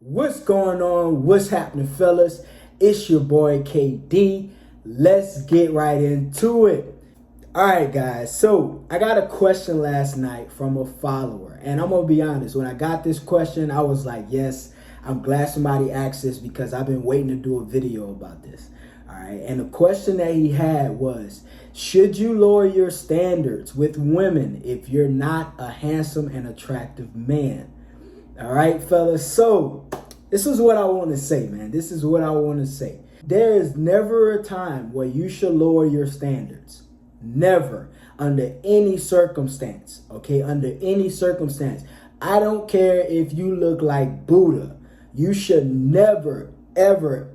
What's going on? What's happening, fellas? It's your boy KD. Let's get right into it. All right, guys. So I got a question last night from a follower, and I'm gonna be honest. When I got this question, I was like, "Yes, I'm glad somebody asked this because I've been waiting to do a video about this." All right, and the question that he had was, "Should you lower your standards with women if you're not a handsome and attractive man?" All right, fellas. So this is what I want to say, man. This is what I want to say. There is never a time where you should lower your standards. Never, under any circumstance. Okay, under any circumstance. I don't care if you look like Buddha. You should never, ever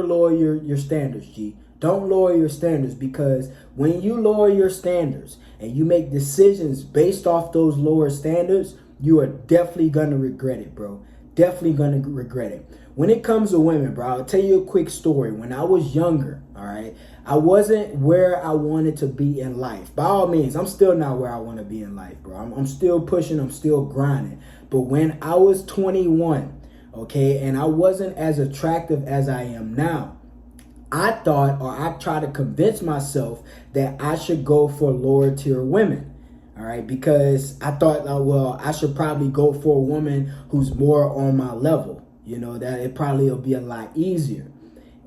lower your standards, G. Don't lower your standards, because when you lower your standards and you make decisions based off those lower standards, you are definitely going to regret it, bro. Definitely going to regret it. When it comes to women, bro, I'll tell you a quick story. When I was younger, all right, I wasn't where I wanted to be in life. By all means, I'm still not where I want to be in life, bro. I'm still pushing. I'm still grinding. But when I was 21, okay, and I wasn't as attractive as I am now, I thought, or I tried to convince myself that I should go for lower tier women. All right, because I thought, well, I should probably go for a woman who's more on my level. You know, that it probably will be a lot easier.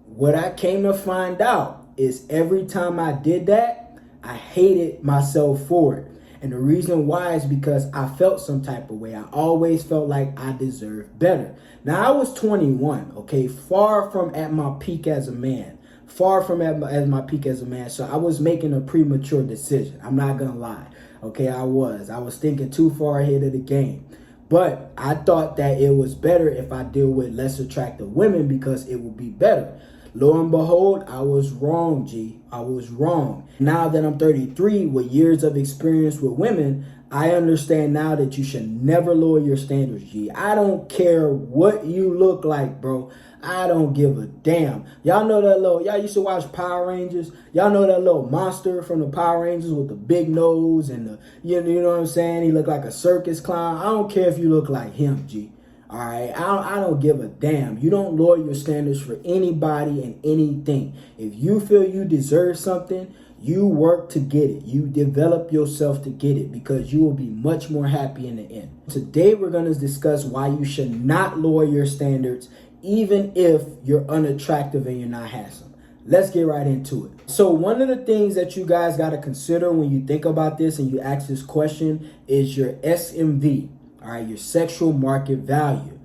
What I came to find out is every time I did that, I hated myself for it. And the reason why is because I felt some type of way. I always felt like I deserved better. Now, I was 21, okay, far from at my peak as a man. Far from at my peak as a man. So I was making a premature decision. I'm not going to lie. Okay, I was thinking too far ahead of the game. But I thought that it was better if I deal with less attractive women because it would be better. Lo and behold, I was wrong, G. I was wrong. Now that I'm 33 with years of experience with women, I understand now that you should never lower your standards, G. I don't care what you look like, bro. I don't give a damn. Y'all know that y'all used to watch Power Rangers. Y'all know that little monster from the Power Rangers with the big nose and you know what I'm saying? He looked like a circus clown. I don't care if you look like him, G. All right, I don't give a damn. You don't lower your standards for anybody and anything. If you feel you deserve something, you work to get it. You develop yourself to get it, because you will be much more happy in the end. Today, we're going to discuss why you should not lower your standards, even if you're unattractive and you're not handsome. Let's get right into it. So one of the things that you guys got to consider when you think about this and you ask this question is your SMV. All right, your sexual market value.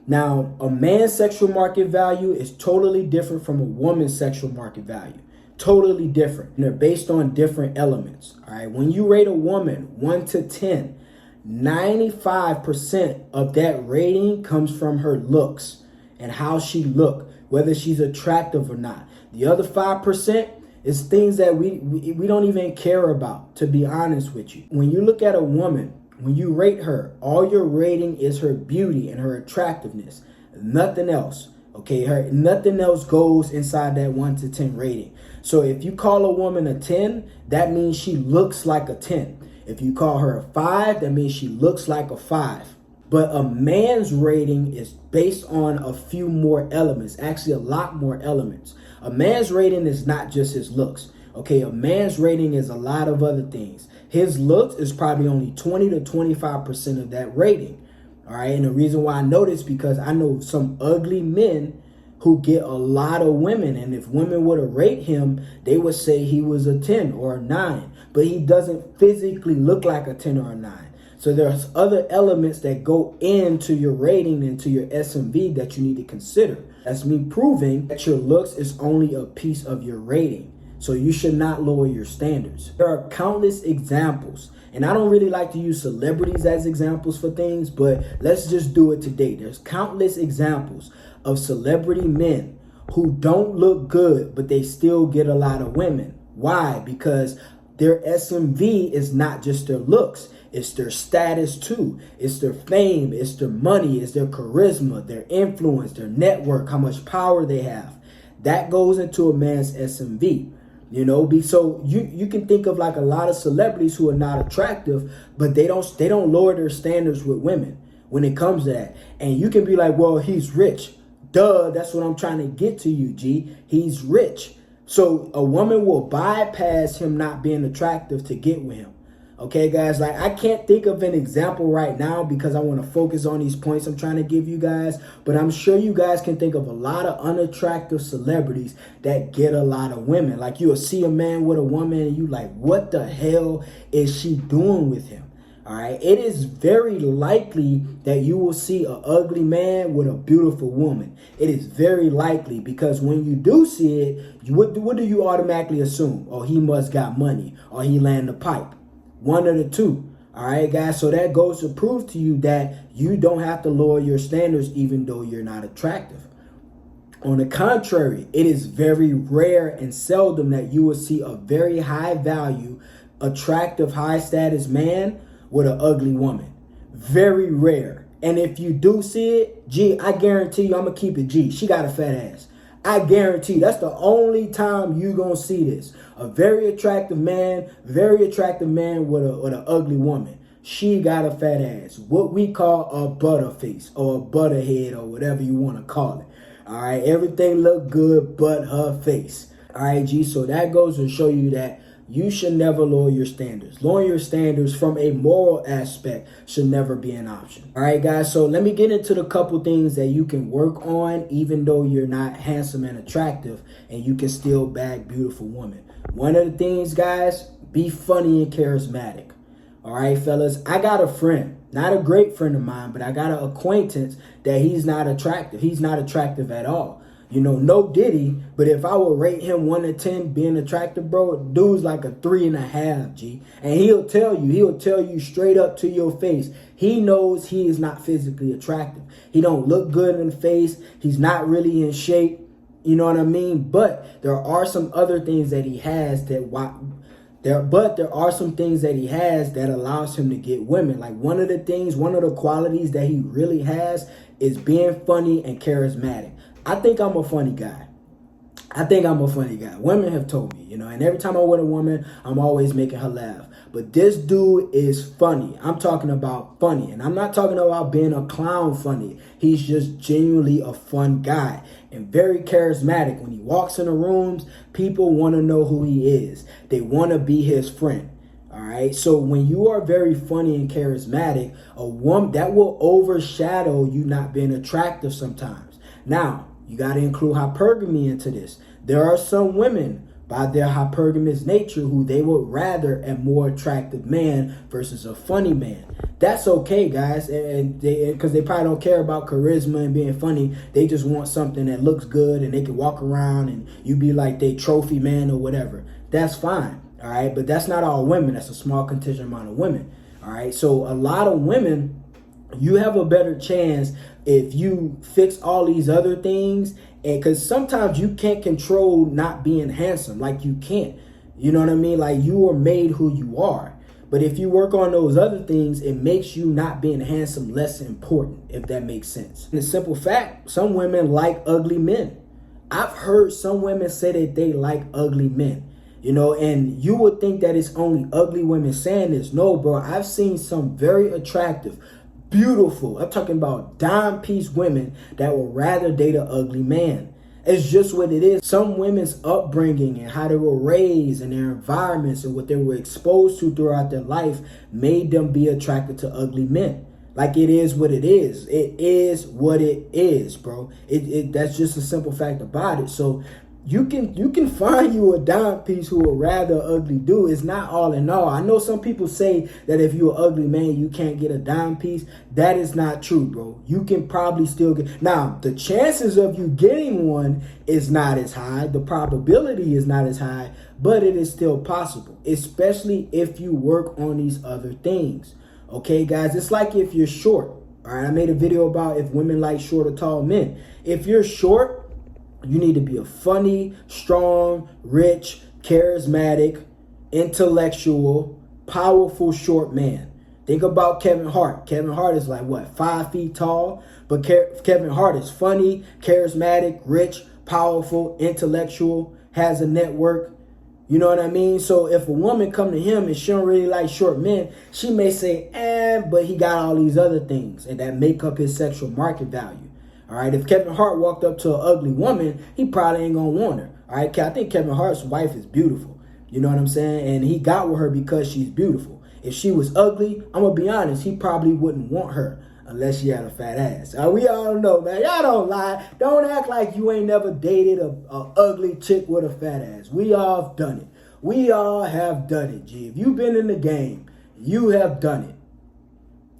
Now, a man's sexual market value is totally different from a woman's sexual market value. Totally different. And they're based on different elements. All right, when you rate a woman 1 to 10, 95% of that rating comes from her looks and how she look, whether she's attractive or not. The other 5% is things that we don't even care about, to be honest with you. When you look at a woman, when you rate her, all you're rating is her beauty and her attractiveness. Nothing else. Okay, nothing else goes inside that 1 to 10 rating. So if you call a woman a 10, that means she looks like a 10. If you call her a 5, that means she looks like a 5. But a man's rating is based on a few more elements, actually a lot more elements. A man's rating is not just his looks. Okay, a man's rating is a lot of other things. His looks is probably only 20 to 25% of that rating. All right, and the reason why I know this because I know some ugly men who get a lot of women, and if women were to rate him, they would say he was a 10 or a 9, but he doesn't physically look like a 10 or a 9. So there's other elements that go into your rating and to your SMV that you need to consider. That's me proving that your looks is only a piece of your rating. So you should not lower your standards. There are countless examples, and I don't really like to use celebrities as examples for things, but let's just do it today. There's countless examples of celebrity men who don't look good, but they still get a lot of women. Why? Because their SMV is not just their looks. It's their status too. It's their fame. It's their money. It's their charisma, their influence, their network, how much power they have. That goes into a man's SMV. You know, so you can think of like a lot of celebrities who are not attractive, but they don't lower their standards with women. when it comes to that. And you can be like, well, he's rich. Duh, that's what I'm trying to get to you, G. He's rich. So a woman will bypass him not being attractive to get with him. Okay, guys, like I can't think of an example right now because I want to focus on these points I'm trying to give you guys. But I'm sure you guys can think of a lot of unattractive celebrities that get a lot of women. Like you'll see a man with a woman and you like, what the hell is she doing with him? All right. It is very likely that you will see an ugly man with a beautiful woman. It is very likely because when you do see it, what do you automatically assume? Oh, he must got money or he land the pipe. One of the two. All right, guys. So that goes to prove to you that you don't have to lower your standards even though you're not attractive. On the contrary, it is very rare and seldom that you will see a very high value, attractive, high status man with an ugly woman. Very rare. And if you do see it, G, I guarantee you, I'm going to keep it G. She got a fat ass. I guarantee that's the only time you're going to see this. A very attractive man with an ugly woman. She got a fat ass. What we call a butterface or a butterhead or whatever you want to call it. All right. Everything look good but her face. All right, G. So that goes to show you that you should never lower your standards. Lowering your standards from a moral aspect should never be an option. All right, guys. So let me get into the couple things that you can work on even though you're not handsome and attractive and you can still bag beautiful women. One of the things, guys, be funny and charismatic. All right, fellas. I got a friend, not a great friend of mine, but I got an acquaintance that he's not attractive. He's not attractive at all. You know, no Diddy, but if I would rate him 1 to 10 being attractive, bro, dude's like a 3.5, G. And he'll tell you straight up to your face. He knows he is not physically attractive. He don't look good in the face. He's not really in shape. You know what I mean? But there are some other things that he has that there are some things that he has that allows him to get women. Like one of the qualities that he really has is being funny and charismatic. I think I'm a funny guy. Women have told me, and every time I'm with a woman, I'm always making her laugh. But this dude is funny. I'm talking about funny. And I'm not talking about being a clown funny. He's just genuinely a fun guy and very charismatic. When he walks in the rooms, people want to know who he is. They want to be his friend. All right. So when you are very funny and charismatic, a woman that will overshadow you not being attractive sometimes. Now, you got to include hypergamy into this. There are some women, by their hypergamous nature, who they would rather a more attractive man versus a funny man. That's okay, guys, and because they probably don't care about charisma and being funny. They just want something that looks good and they can walk around and you be like they trophy man or whatever. That's fine, all right? But that's not all women. That's a small contingent amount of women, all right? So a lot of women, you have a better chance if you fix all these other things, and because sometimes you can't control not being handsome, like you can't, you know what I mean? Like you are made who you are. But if you work on those other things, it makes you not being handsome less important, if that makes sense. And the simple fact, some women like ugly men. I've heard some women say that they like ugly men, and you would think that it's only ugly women saying this. No, bro, I've seen some very attractive, beautiful, I'm talking about dime piece women that would rather date an ugly man. It's just what it is. Some women's upbringing and how they were raised and their environments and what they were exposed to throughout their life made them be attracted to ugly men. Like it is what it is. It is what it is, bro. That's just a simple fact about it. So you can find you a dime piece who would rather ugly dude. It's not all in all. I know some people say that if you're an ugly man, you can't get a dime piece. That is not true, bro. You can probably still get. Now, the chances of you getting one is not as high. The probability is not as high, but it is still possible, especially if you work on these other things. Okay, guys, it's like if you're short. All right, I made a video about if women like short or tall men. If you're short, you need to be a funny, strong, rich, charismatic, intellectual, powerful, short man. Think about Kevin Hart. Kevin Hart is like, 5 feet tall? But Kevin Hart is funny, charismatic, rich, powerful, intellectual, has a network. You know what I mean? So if a woman come to him and she don't really like short men, she may say, but he got all these other things and that make up his sexual market value. All right. If Kevin Hart walked up to an ugly woman, he probably ain't gonna want her. All right. I think Kevin Hart's wife is beautiful. You know what I'm saying? And he got with her because she's beautiful. If she was ugly, I'm gonna be honest, he probably wouldn't want her unless she had a fat ass. We all know, man. Y'all don't lie. Don't act like you ain't never dated a ugly chick with a fat ass. We all have done it. We all have done it, G. If you've been in the game, you have done it.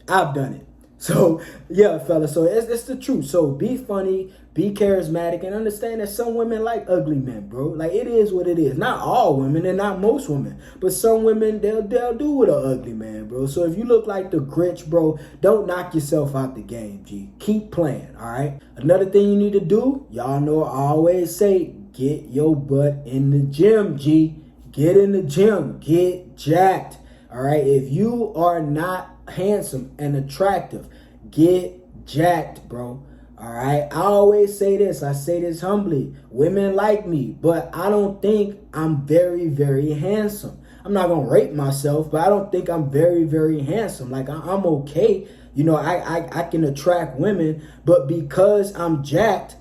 I've done it. So, yeah, fellas. So, it's the truth. So, be funny, be charismatic, and understand that some women like ugly men, bro. Like, it is what it is. Not all women and not most women. But some women, they'll do with an ugly man, bro. So, if you look like the Grinch, bro, don't knock yourself out the game, G. Keep playing, all right? Another thing you need to do, y'all know I always say, get your butt in the gym, G. Get in the gym. Get jacked, all right? If you are not handsome and attractive, get jacked, bro. All right. I always say this. I say this humbly. Women like me, but I don't think I'm very, very handsome. I'm not gonna rate myself, but I don't think I'm very, very handsome. Like I'm okay. You know, I can attract women, but because I'm jacked,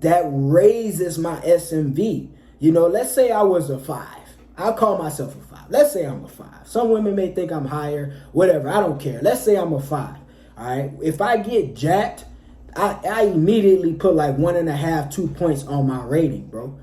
that raises my SMV. You know, let's say I was a 5. I'll call myself a 5. Let's say I'm a 5. Some women may think I'm higher, whatever. I don't care. Let's say I'm a 5. All right. If I get jacked, I immediately put like 1.5, 2 points on my rating, bro.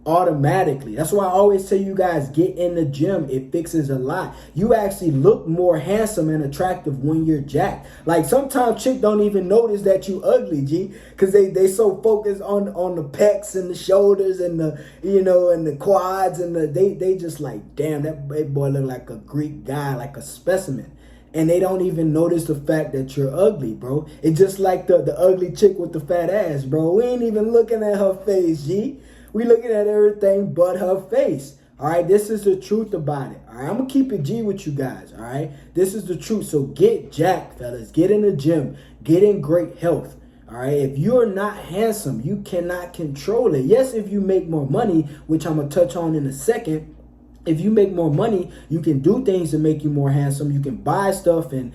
Automatically. That's why I always tell you guys, get in the gym. It fixes a lot. You actually look more handsome and attractive when you're jacked. Like sometimes chicks don't even notice that you ugly, G, because they so focused on the pecs and the shoulders and the, you know, and the quads and they just like, damn, that boy look like a Greek guy, like a specimen. And they don't even notice the fact that you're ugly, bro. It's just like the ugly chick with the fat ass, bro. We ain't even looking at her face, G. We looking at everything but her face. All right, this is the truth about it. All right, I'm going to keep it G with you guys. All right, this is the truth. So get jacked, fellas. Get in the gym. Get in great health. All right, if you're not handsome, you cannot control it. Yes, if you make more money, which I'm going to touch on in a second. If you make more money, you can do things to make you more handsome. You can buy stuff and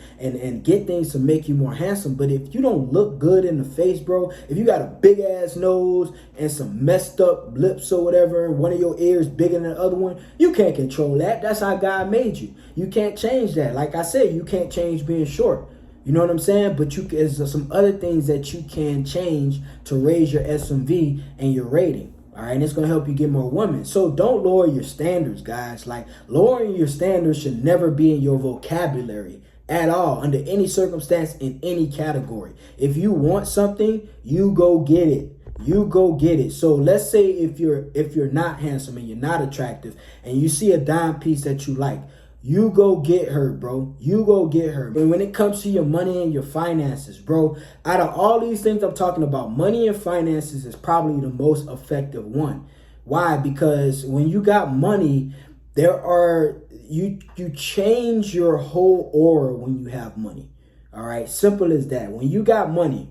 get things to make you more handsome. But if you don't look good in the face, bro, if you got a big ass nose and some messed up lips or whatever, one of your ears bigger than the other one, you can't control that. That's how God made you. You can't change that. Like I said, you can't change being short. You know what I'm saying? But there's some other things that you can change to raise your SMV and your rating. All right, and it's going to help you get more women. So don't lower your standards, guys. Like, lowering your standards should never be in your vocabulary at all, under any circumstance, in any category. If you want something, you go get it. You go get it. So let's say if you're not handsome and you're not attractive and you see a dime piece that you like, you go get her, bro. You go get her. But when it comes to your money and your finances, bro, out of all these things I'm talking about, money and finances is probably the most effective one. Why? Because when you got money, you change your whole aura when you have money. All right? Simple as that. When you got money,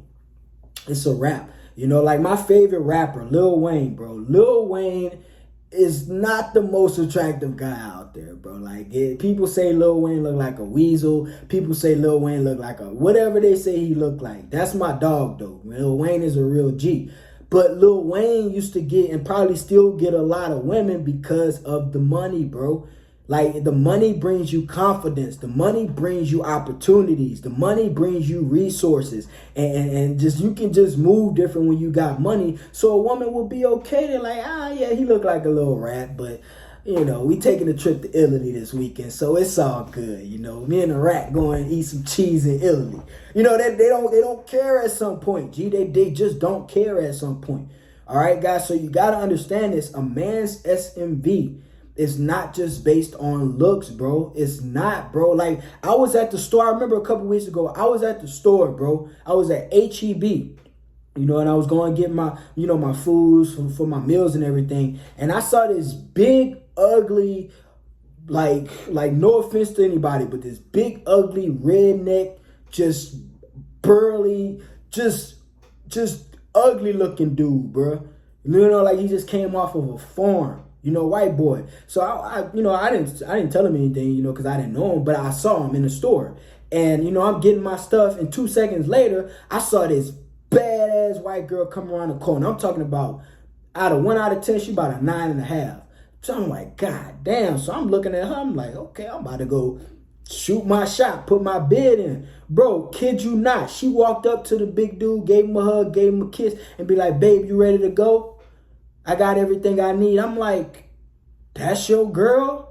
it's a wrap. You know, like my favorite rapper, Lil Wayne, bro. Lil Wayne is not the most attractive guy out there, bro. Like, people say Lil Wayne look like a weasel. People say Lil Wayne look like whatever they say he look like. That's my dog, though. Lil Wayne is a real G. But Lil Wayne used to get and probably still get a lot of women because of the money, bro. Like, the money brings you confidence. The money brings you opportunities. The money brings you resources. And just you can just move different when you got money. So a woman will be okay. They're like, yeah, he look like a little rat. But, you know, we taking a trip to Italy this weekend. So it's all good. You know, me and the rat going to eat some cheese in Italy. You know, they don't care at some point. Gee, they just don't care at some point. All right, guys. So you got to understand this. A man's SMV is not just based on looks, bro. It's not, bro. Like, I was at the store. I remember a couple weeks ago, I was at the store, bro. I was at HEB, you know, and I was going to get my, you know, my foods for my meals and everything. And I saw this big, ugly, like no offense to anybody, but this big, ugly, redneck, just burly, just ugly looking dude, bro. You know, like he just came off of a farm. white boy. So I didn't tell him anything, because I didn't know him, but I saw him in the store. And, I'm getting my stuff, and 2 seconds later, I saw this badass white girl come around the corner. I'm talking about, out of 1 out of 10, she about a 9.5. So I'm like, God damn. So I'm looking at her, I'm like, okay, I'm about to go shoot my shot, put my bid in. Bro, kid you not. She walked up to the big dude, gave him a hug, gave him a kiss, and be like, babe, you ready to go? I got everything I need. I'm like, that's your girl?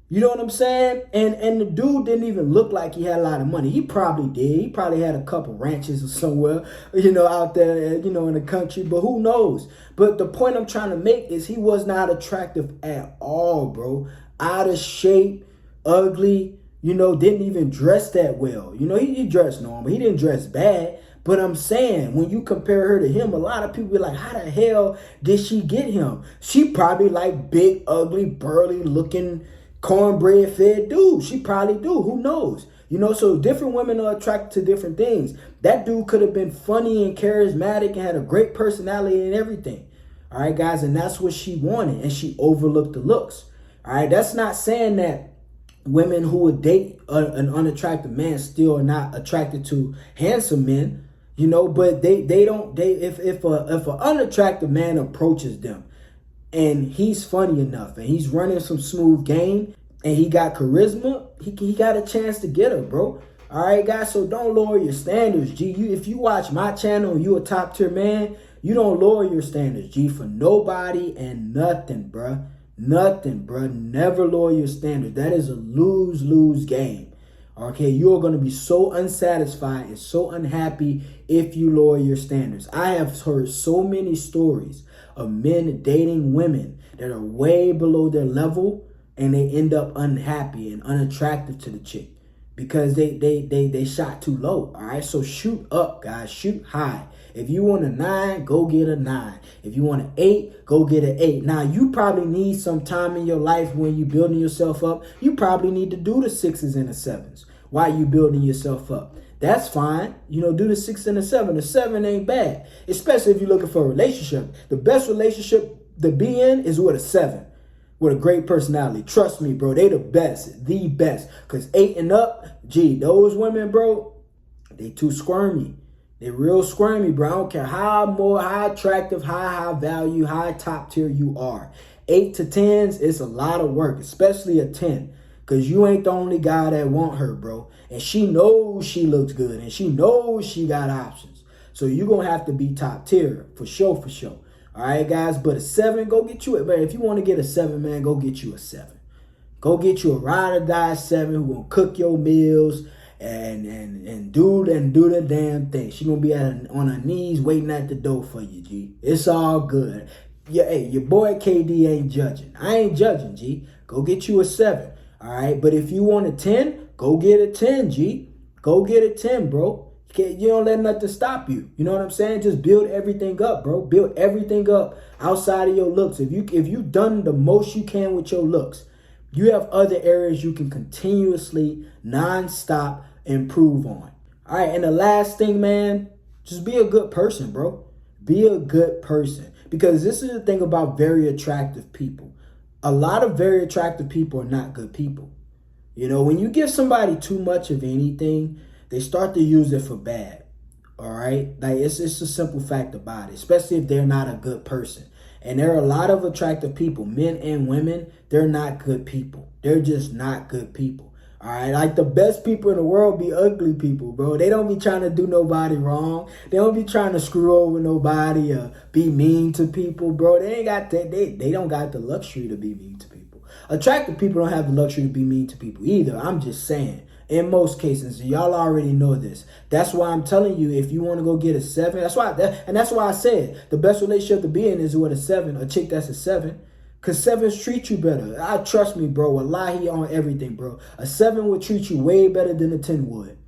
You know what I'm saying? And the dude didn't even look like he had a lot of money. He probably did. He probably had a couple ranches or somewhere, out there, in the country. But who knows? But the point I'm trying to make is he was not attractive at all, bro. Out of shape, ugly, didn't even dress that well. He dressed normal. He didn't dress bad. But I'm saying, when you compare her to him, a lot of people be like, how the hell did she get him? She probably like big, ugly, burly looking, cornbread fed dude. She probably do. Who knows? So different women are attracted to different things. That dude could have been funny and charismatic and had a great personality and everything. All right, guys. And that's what she wanted. And she overlooked the looks. All right. That's not saying that women who would date an unattractive man still are not attracted to handsome men, but if an unattractive man approaches them, and he's funny enough, and he's running some smooth game, and he got charisma, he got a chance to get her, bro. All right, guys, so don't lower your standards, G. If you watch my channel and you a top tier man, you don't lower your standards, G, for nobody and nothing, bruh. Nothing, bruh. Never lower your standards. That is a lose-lose game. Okay, you're going to be so unsatisfied and so unhappy if you lower your standards. I have heard so many stories of men dating women that are way below their level, and they end up unhappy and unattractive to the chick because they shot too low. All right, so shoot up, guys. Shoot high. If you want a 9, go get a 9. If you want an 8, go get an 8. Now, you probably need some time in your life when you're building yourself up. You probably need to do the 6s and the 7s while you building yourself up. That's fine. Do the 6 and the 7. The 7 ain't bad, especially if you're looking for a relationship. The best relationship to be in is with a 7, with a great personality. Trust me, bro. They the best. Because 8 and up, gee, those women, bro, they too squirmy. They real squirmy, bro. I don't care how attractive, high value, high top tier you are. 8 to 10s, it's a lot of work, especially a 10. Because you ain't the only guy that want her, bro. And she knows she looks good. And she knows she got options. So you're going to have to be top tier. For sure. All right, guys. But a 7, go get you it. Man, if you want to get a 7, man, go get you a 7. Go get you a ride or die 7 who going to cook your meals and do the damn thing. She going to be on her knees waiting at the door for you, G. It's all good. Yeah, hey, your boy KD ain't judging. I ain't judging, G. Go get you a 7. All right, but if you want a 10, go get a 10, G. Go get a 10, bro. You don't let nothing stop you. You know what I'm saying? Just build everything up, bro. Build everything up outside of your looks. If you've done the most you can with your looks, you have other areas you can continuously, non-stop improve on. All right, and the last thing, man, just be a good person, bro. Be a good person. Because this is the thing about very attractive people. A lot of very attractive people are not good people. When you give somebody too much of anything, they start to use it for bad. All right? Like, it's a simple fact about it, especially if they're not a good person. And there are a lot of attractive people, men and women, they're not good people. They're just not good people. All right, like the best people in the world be ugly people, bro. They don't be trying to do nobody wrong. They don't be trying to screw over nobody or be mean to people, bro. They ain't got that. They don't got the luxury to be mean to people. Attractive people don't have the luxury to be mean to people either. I'm just saying. In most cases, y'all already know this. That's why I'm telling you, if you want to go get a 7, that's why I said the best relationship to be in is with a 7, a chick that's a 7. Because 7s treat you better. Trust me, bro. Wallahi on everything, bro. A 7 would treat you way better than a 10 would.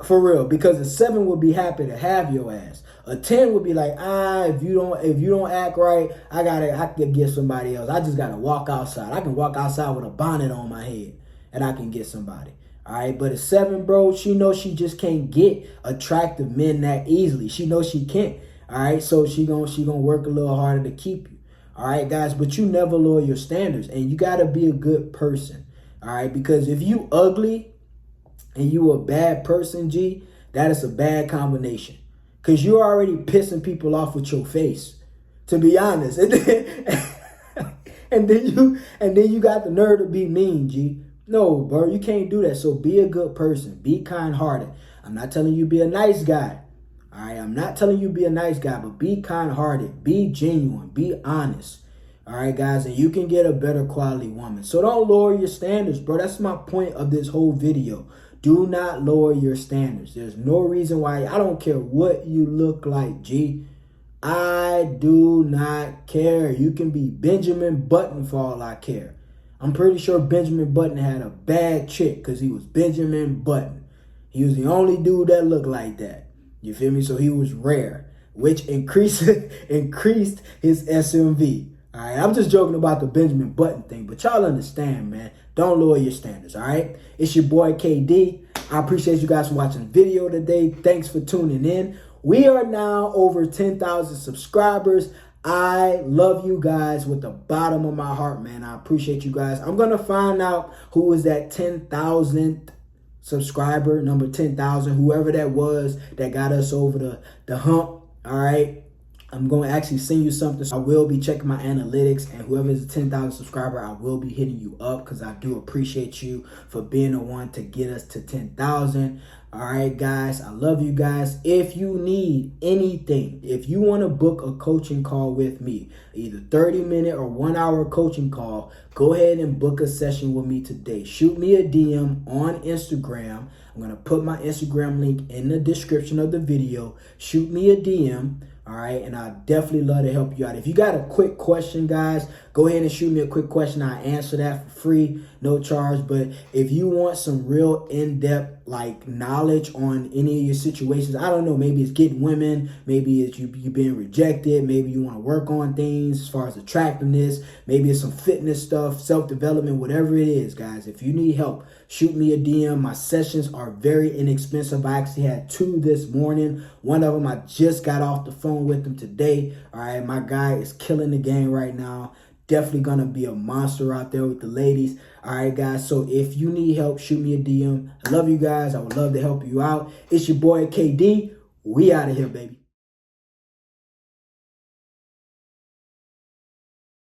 For real. Because a 7 would be happy to have your ass. A 10 would be like, if you don't act right, I can get somebody else. I just gotta walk outside. I can walk outside with a bonnet on my head and I can get somebody. All right, but a 7, bro, she knows she just can't get attractive men that easily. She knows she can't. All right, so she gonna work a little harder to keep you. All right, guys, but you never lower your standards, and you got to be a good person. All right, because if you ugly and you a bad person, G, that is a bad combination. Because you're already pissing people off with your face, to be honest. And then you got the nerve to be mean, G. No, bro, you can't do that. So be a good person. Be kind-hearted. I'm not telling you be a nice guy. All right, I'm not telling you be a nice guy, but be kind-hearted. Be genuine. Be honest. All right, guys, and you can get a better quality woman. So don't lower your standards, bro. That's my point of this whole video. Do not lower your standards. There's no reason why. I don't care what you look like, G. I do not care. You can be Benjamin Button for all I care. I'm pretty sure Benjamin Button had a bad chick because he was Benjamin Button. He was the only dude that looked like that. You feel me? So he was rare, which increased his SMV. All right, I'm just joking about the Benjamin Button thing, but y'all understand, man. Don't lower your standards, all right? It's your boy, KD. I appreciate you guys for watching the video today. Thanks for tuning in. We are now over 10,000 subscribers. I love you guys with the bottom of my heart, man. I appreciate you guys. I'm going to find out who is that 10,000th subscriber, number 10,000, whoever that was that got us over the hump, all right? I'm going to actually send you something. So I will be checking my analytics, and whoever is a 10,000 subscriber, I will be hitting you up because I do appreciate you for being the one to get us to 10,000. All right, guys, I love you guys. If you need anything, if you want to book a coaching call with me, either 30-minute or 1-hour coaching call, go ahead and book a session with me today. Shoot me a DM on Instagram. I'm going to put my Instagram link in the description of the video. Shoot me a DM. All right, and I'd definitely love to help you out. If you got a quick question, guys, go ahead and shoot me a quick question. I'll answer that for free, no charge. But if you want some real in-depth like knowledge on any of your situations, I don't know, maybe it's getting women, maybe it's you being rejected, maybe you want to work on things as far as attractiveness, maybe it's some fitness stuff, self-development, whatever it is, guys. If you need help, shoot me a DM. My sessions are very inexpensive. I actually had 2 this morning. One of them I just got off the phone with him today. All right, my guy is killing the game right now. Definitely gonna be a monster out there with the ladies. All right, guys, so if you need help, shoot me a DM. I love you guys. I would love to help you out. It's your boy KD. We out of here, baby.